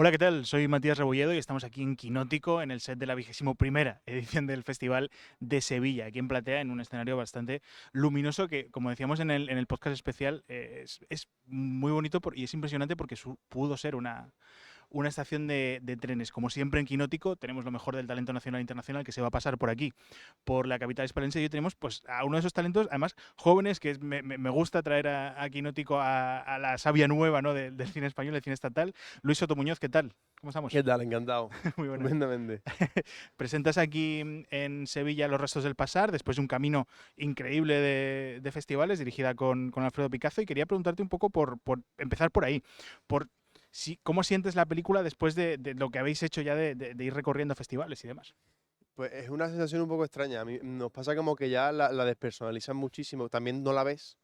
Hola, ¿qué tal? Soy Matías Rebolledo y estamos aquí en Quinótico, en el set de la 21ª edición del Festival de Sevilla, aquí en Platea, en un escenario bastante luminoso que, como decíamos en el podcast especial, es muy bonito y es impresionante porque pudo ser una estación de trenes. Como siempre en Quinótico, tenemos lo mejor del talento nacional e internacional que se va a pasar por aquí, por la capital hispalense, y hoy tenemos pues, a uno de esos talentos, además jóvenes, que me gusta traer a Quinótico a la savia nueva, ¿no? Del cine español, del cine estatal. Luis Soto Muñoz, ¿qué tal? ¿Cómo estamos? ¿Qué tal? Encantado. Muy buenas. Estupendamente. Presentas aquí en Sevilla Los Restos del Pasar, después de un camino increíble de festivales, dirigida con Alfredo Picazo, y quería preguntarte un poco por empezar por ahí, por cómo sientes la película después de lo que habéis hecho ya de ir recorriendo festivales y demás. Pues es una sensación un poco extraña. A mí nos pasa como que ya la despersonalizan muchísimo. También no la ves,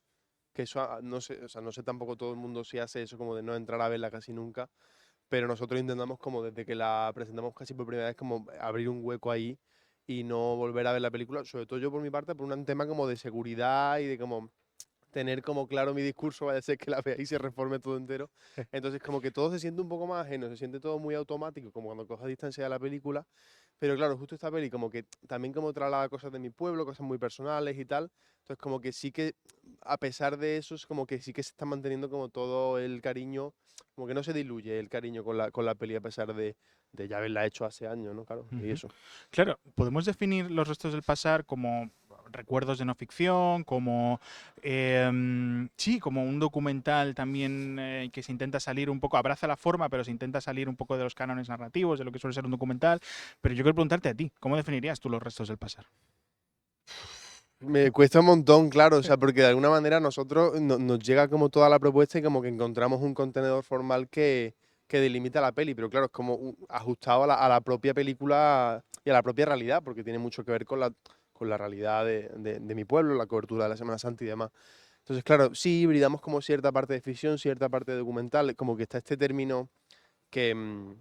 que eso no sé, o sea, no sé tampoco todo el mundo si hace eso como de no entrar a verla casi nunca, pero nosotros intentamos como desde que la presentamos casi por primera vez como abrir un hueco ahí y no volver a ver la película, sobre todo yo por mi parte por un tema como de seguridad y de como tener como claro mi discurso, vaya a ser que la veáis y se reforme todo entero. Entonces, como que todo se siente un poco más ajeno, se siente todo muy automático, como cuando coges distancia de la película. Pero claro, justo esta peli, como que también como traslada cosas de mi pueblo, cosas muy personales y tal. Entonces, como que sí que, a pesar de eso, es como que sí que se está manteniendo como todo el cariño, como que no se diluye el cariño con la peli, a pesar de ya haberla hecho hace años, ¿no? Claro, y Ujú. eso. Claro, podemos definir Los Restos del Pasar como recuerdos de no ficción, como sí, como un documental también que se intenta salir un poco, abraza la forma, pero se intenta salir un poco de los cánones narrativos, de lo que suele ser un documental. Pero yo quiero preguntarte a ti, ¿cómo definirías tú Los Restos del Pasar? Me cuesta un montón, claro, o sea, porque de alguna manera nosotros nos llega como toda la propuesta y como que encontramos un contenedor formal que delimita la peli, pero claro, es como ajustado a la propia película y a la propia realidad, porque tiene mucho que ver con la realidad de mi pueblo, la cobertura de la Semana Santa y demás. Entonces, claro, sí hibridamos como cierta parte de ficción, cierta parte de documental, como que está este término que,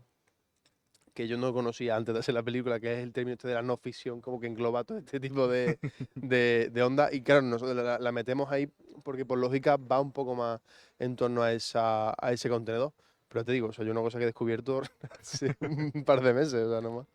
que yo no conocía antes de hacer la película, que es el término este de la no ficción, como que engloba todo este tipo de onda. Y claro, nosotros la metemos ahí porque por lógica va un poco más en torno a ese contenedor. Pero te digo, o sea, yo una cosa que he descubierto hace un par de meses, o sea, no más.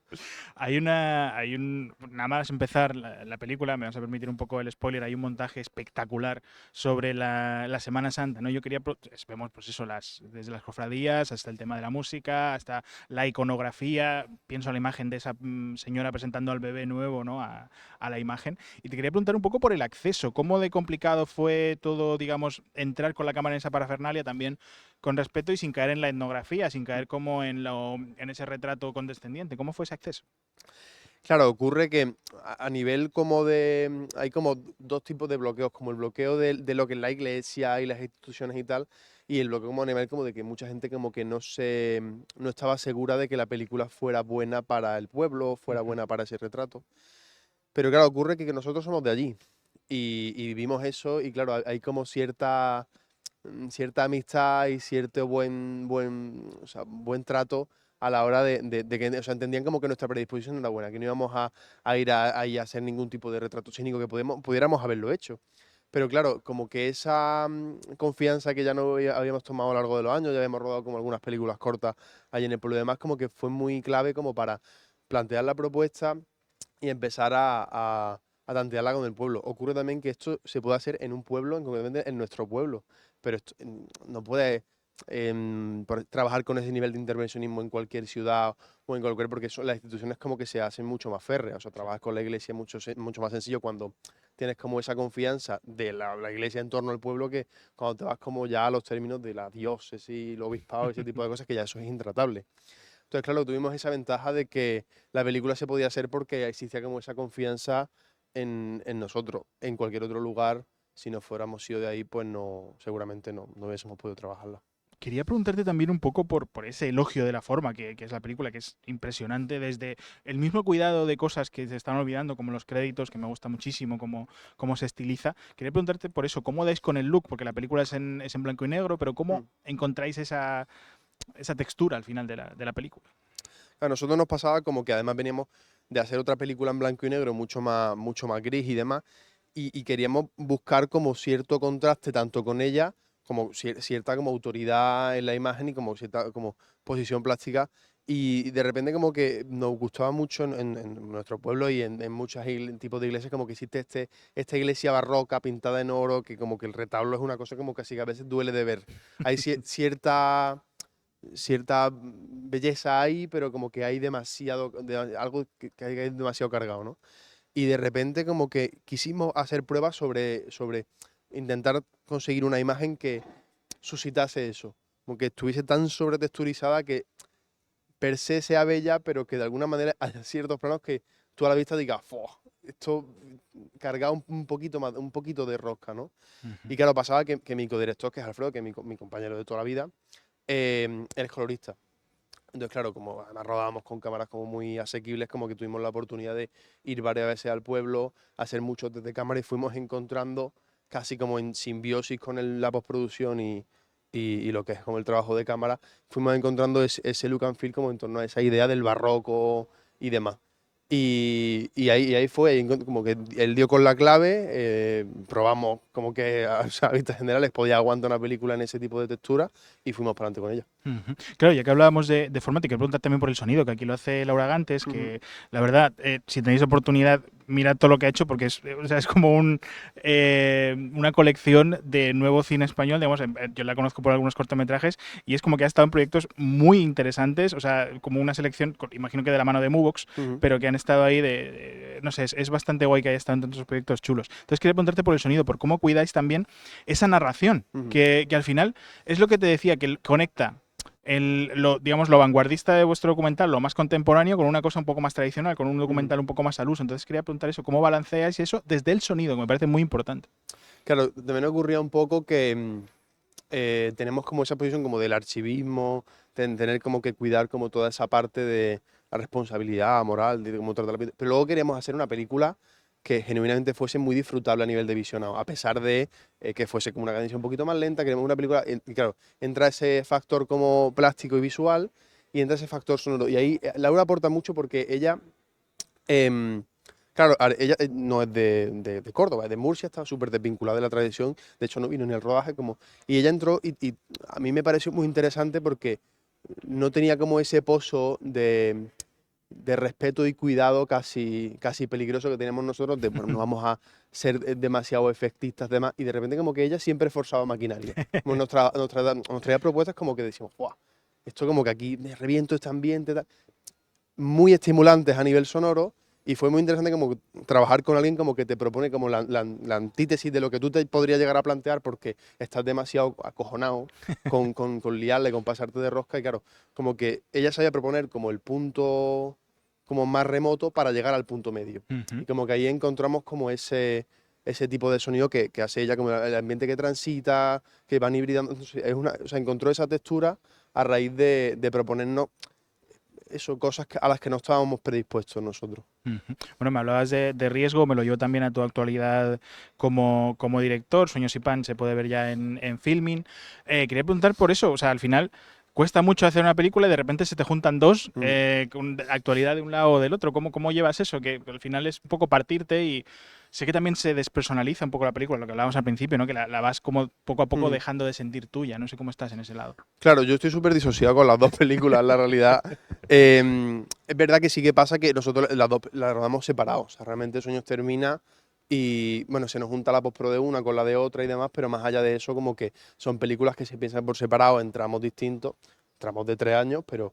Nada más empezar la película, me vas a permitir un poco el spoiler, hay un montaje espectacular sobre la Semana Santa, ¿no? Vemos pues eso, desde las cofradías hasta el tema de la música, hasta la iconografía, pienso en la imagen de esa señora presentando al bebé nuevo, ¿no? A la imagen. Y te quería preguntar un poco por el acceso, ¿cómo de complicado fue todo, digamos, entrar con la cámara en esa parafernalia también con respeto y sin caer en la etnografía, sin caer como en ese retrato condescendiente? ¿Cómo fue ese acceso? Claro, ocurre que a nivel como de... Hay como dos tipos de bloqueos, como el bloqueo de lo que es la iglesia y las instituciones y tal, y el bloqueo como a nivel como de que mucha gente como que no estaba segura de que la película fuera buena para el pueblo, fuera Ujú. buena para ese retrato. Pero claro, ocurre que nosotros somos de allí y vivimos eso y claro, hay como cierta amistad y cierto o sea, buen trato a la hora de que, o sea, entendían como que nuestra predisposición era buena, que no íbamos a ir ahí a hacer ningún tipo de retrato escénico que pudiéramos haberlo hecho. Pero claro, como que esa confianza que ya no habíamos tomado a lo largo de los años, ya habíamos rodado como algunas películas cortas allí en el pueblo y demás, como que fue muy clave como para plantear la propuesta y empezar a tantearla con el pueblo. Ocurre también que esto se puede hacer en un pueblo, concretamente en nuestro pueblo, pero esto, no puede trabajar con ese nivel de intervencionismo en cualquier ciudad o en cualquier, porque las instituciones como que se hacen mucho más férreas, o sea, trabajar con la iglesia es mucho más sencillo cuando tienes como esa confianza de la iglesia en torno al pueblo que cuando te vas como ya a los términos de la diócesis, el obispado, ese tipo de cosas, que ya eso es intratable. Entonces, claro, tuvimos esa ventaja de que la película se podía hacer porque existía como esa confianza en nosotros. En cualquier otro lugar, si no fuéramos sido de ahí, pues no, seguramente no hubiésemos podido trabajarla. Quería preguntarte también un poco por ese elogio de la forma que es la película, que es impresionante, desde el mismo cuidado de cosas que se están olvidando, como los créditos, que me gusta muchísimo cómo se estiliza. Quería preguntarte por eso, ¿cómo dais con el look? Porque la película es en blanco y negro, pero ¿cómo Mm. encontráis esa textura al final de la película? A nosotros nos pasaba como que además veníamos de hacer otra película en blanco y negro mucho más gris y demás, y queríamos buscar como cierto contraste tanto con ella como cierta como autoridad en la imagen y como cierta como posición plástica. Y de repente como que nos gustaba mucho en nuestro pueblo y en muchos tipos de iglesias como que existe esta iglesia barroca pintada en oro, que como que el retablo es una cosa como que así que a veces duele de ver. Hay cierta belleza ahí, pero como que hay demasiado, algo que hay demasiado cargado, ¿no? Y de repente como que quisimos hacer pruebas sobre intentar conseguir una imagen que suscitase eso, como que estuviese tan sobretexturizada que per se sea bella, pero que de alguna manera haya ciertos planos que tú a la vista digas, "Fua, esto cargado un poquito más, un poquito de rosca, ¿no?". Ujú. Y claro, pasaba que mi codirector, que es Alfredo, que es mi compañero de toda la vida, él es colorista. Entonces, claro, como además rodábamos con cámaras como muy asequibles, como que tuvimos la oportunidad de ir varias veces al pueblo, hacer muchos desde cámara y fuimos encontrando casi como en simbiosis con la postproducción y lo que es como el trabajo de cámara, fuimos encontrando ese look and feel como en torno a esa idea del barroco y demás. Y ahí fue, como que él dio con la clave, probamos como que a vistas generales podía aguantar una película en ese tipo de textura y fuimos para adelante con ella. Ujú. Claro, ya que hablábamos de formato, y quiero preguntar también por el sonido, que aquí lo hace Laura Gantes, Ujú, que la verdad, si tenéis oportunidad, mirad todo lo que ha hecho, porque es, o sea, es como una colección de nuevo cine español, digamos, yo la conozco por algunos cortometrajes, y es como que ha estado en proyectos muy interesantes, o sea, como una selección, imagino que de la mano de Movox, ujú, pero que han estado ahí no sé, es bastante guay que haya estado en tantos proyectos chulos. Entonces quería preguntarte por el sonido, por cómo cuidáis también esa narración, ujú. que al final es lo que te decía, que conecta digamos, lo vanguardista de vuestro documental, lo más contemporáneo, con una cosa un poco más tradicional, con un Ujú. documental un poco más al uso. Entonces quería preguntar eso, ¿cómo balanceáis eso desde el sonido? Que me parece muy importante. Claro, también ocurría un poco que tenemos como esa posición como del archivismo, tener como que cuidar como toda esa parte de la responsabilidad moral, de cómo tratar la vida. Pero luego queríamos hacer una película que genuinamente fuese muy disfrutable a nivel de visionado, a pesar de que fuese como una cadencia un poquito más lenta, queremos una película, y claro, entra ese factor como plástico y visual, y entra ese factor sonoro. Y ahí Laura aporta mucho porque ella... em, claro, ella no es de Córdoba, es de Murcia, está súper desvinculada de la tradición, de hecho no vino ni al rodaje, como, y ella entró y a mí me pareció muy interesante porque no tenía como ese pozo de respeto y cuidado casi peligroso que tenemos nosotros, de bueno, no vamos a ser demasiado efectistas demás, y de repente como que ella siempre forzaba maquinaria. Como nos traía propuestas como que decíamos, ¡guau! Esto como que aquí me reviento este ambiente, tal, muy estimulantes a nivel sonoro y fue muy interesante como trabajar con alguien como que te propone como la antítesis de lo que tú te podrías llegar a plantear porque estás demasiado acojonado con liarle, con pasarte de rosca y claro, como que ella sabía proponer como el punto como más remoto para llegar al punto medio. Ujú. Y como que ahí encontramos como ese tipo de sonido que hace ella, como el ambiente que transita, que van hibridando. Entonces, o sea, encontró esa textura a raíz de proponernos eso, cosas a las que no estábamos predispuestos nosotros. Ujú. Bueno, me hablabas de riesgo, me lo llevo también a tu actualidad como director. Sueños y Pan se puede ver ya en Filmin. Quería preguntar por eso, o sea, al final cuesta mucho hacer una película y de repente se te juntan dos, Mm. con actualidad de un lado o del otro. ¿Cómo llevas eso? Que al final es un poco partirte y sé que también se despersonaliza un poco la película, lo que hablábamos al principio, ¿no? Que la vas como poco a poco Mm. dejando de sentir tuya. No sé cómo estás en ese lado. Claro, yo estoy súper disociado con las dos películas, la realidad. Es verdad que sí que pasa que nosotros las dos las rodamos separados. O sea, realmente Sueños termina y, bueno, se nos junta la postpro de una con la de otra y demás, pero más allá de eso, como que son películas que se piensan por separado en tramos distintos, tramos de 3 años, pero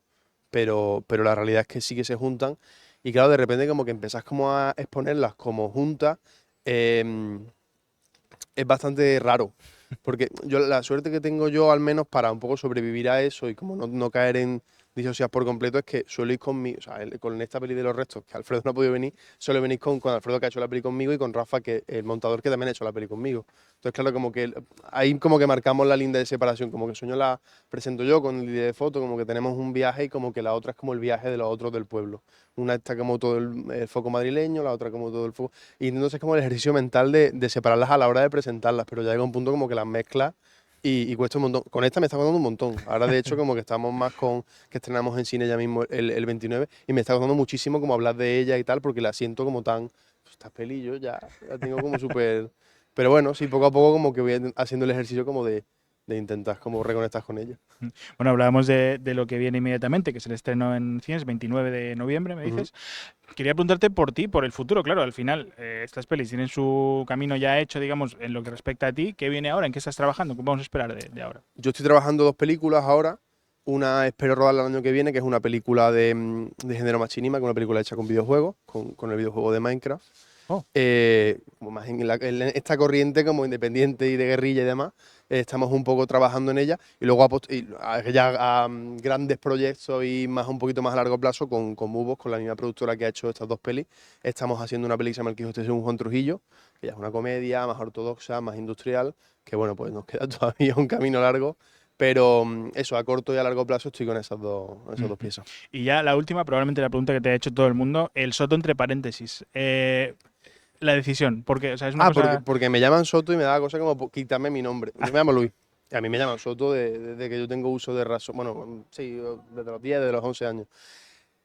la realidad es que sí que se juntan. Y claro, de repente como que empezás como a exponerlas como juntas. em, es bastante raro. Porque yo la suerte que tengo yo, al menos para un poco sobrevivir a eso y como no caer en disociar por completo, es que suelo ir o sea, con esta peli de los restos, que Alfredo no ha podido venir, suelo venir con Alfredo que ha hecho la peli conmigo y con Rafa, que el montador que también ha hecho la peli conmigo. Entonces, claro, como que ahí como que marcamos la línea de separación, como que Sueño la presento yo con el de foto, como que tenemos un viaje y como que la otra es como el viaje de los otros del pueblo. Una está como todo el foco madrileño, la otra como todo el foco. Y entonces es como el ejercicio mental de separarlas a la hora de presentarlas, pero ya llega un punto como que las mezclas y cuesta un montón. Con esta me está costando un montón. Ahora, de hecho, como que estamos más que estrenamos en cine ya mismo el 29 y me está costando muchísimo como hablar de ella y tal, porque la siento como tan... "Pues, esta peli yo ya la tengo como súper... Pero bueno, sí, poco a poco como que voy haciendo el ejercicio como de de intentar como reconectar con ellos. Bueno, hablábamos de lo que viene inmediatamente, que es el estreno en cines, 29 de noviembre, me dices. Quería preguntarte por ti, por el futuro. Claro, al final, estas pelis tienen su camino ya hecho, digamos, en lo que respecta a ti. ¿Qué viene ahora? ¿En qué estás trabajando? ¿Qué vamos a esperar de ahora? Yo estoy trabajando 2 películas ahora. Una espero rodarla el año que viene, que es una película de género machinima, que es una película hecha con videojuegos, con el videojuego de Minecraft. Oh. Como más en esta corriente como independiente y de guerrilla y demás, estamos un poco trabajando en ella y luego ya grandes proyectos y más un poquito más a largo plazo con Mubos, con la misma productora que ha hecho estas 2 pelis. Estamos haciendo una peli que se llama El Quijote según Juan Trujillo, que ya es una comedia más ortodoxa, más industrial, que bueno, pues nos queda todavía un camino largo. Pero eso, a corto y a largo plazo estoy con esas dos piezas. Y ya la última, probablemente la pregunta que te ha hecho todo el mundo, el Soto entre paréntesis. La decisión, porque o sea, es una cosa... porque me llaman Soto y me da cosa como quitarme mi nombre. Yo me llamo Luis. Y a mí me llaman Soto desde que yo tengo uso de razón. Bueno, sí, desde los 10, desde los 11 años.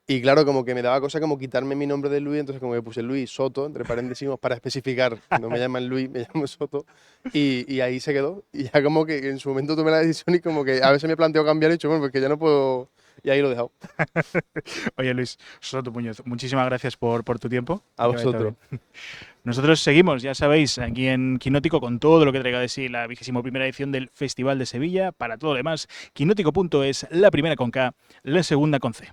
Y claro, como que me daba cosa como quitarme mi nombre de Luis, entonces como que puse Luis Soto, entre paréntesis, para especificar. No me llaman Luis, me llamo Soto. Y ahí se quedó. Y ya como que en su momento tomé la decisión y como que a veces me planteo cambiar y he dicho, bueno, pues que ya no puedo... Y ahí lo he dejado. Oye, Luis Soto Muñoz, muchísimas gracias por tu tiempo. A vosotros. Nosotros seguimos, ya sabéis, aquí en Quinótico con todo lo que traiga de sí la 21ª edición del Festival de Sevilla. Para todo lo demás, quinótico.es, la primera con K, la segunda con C.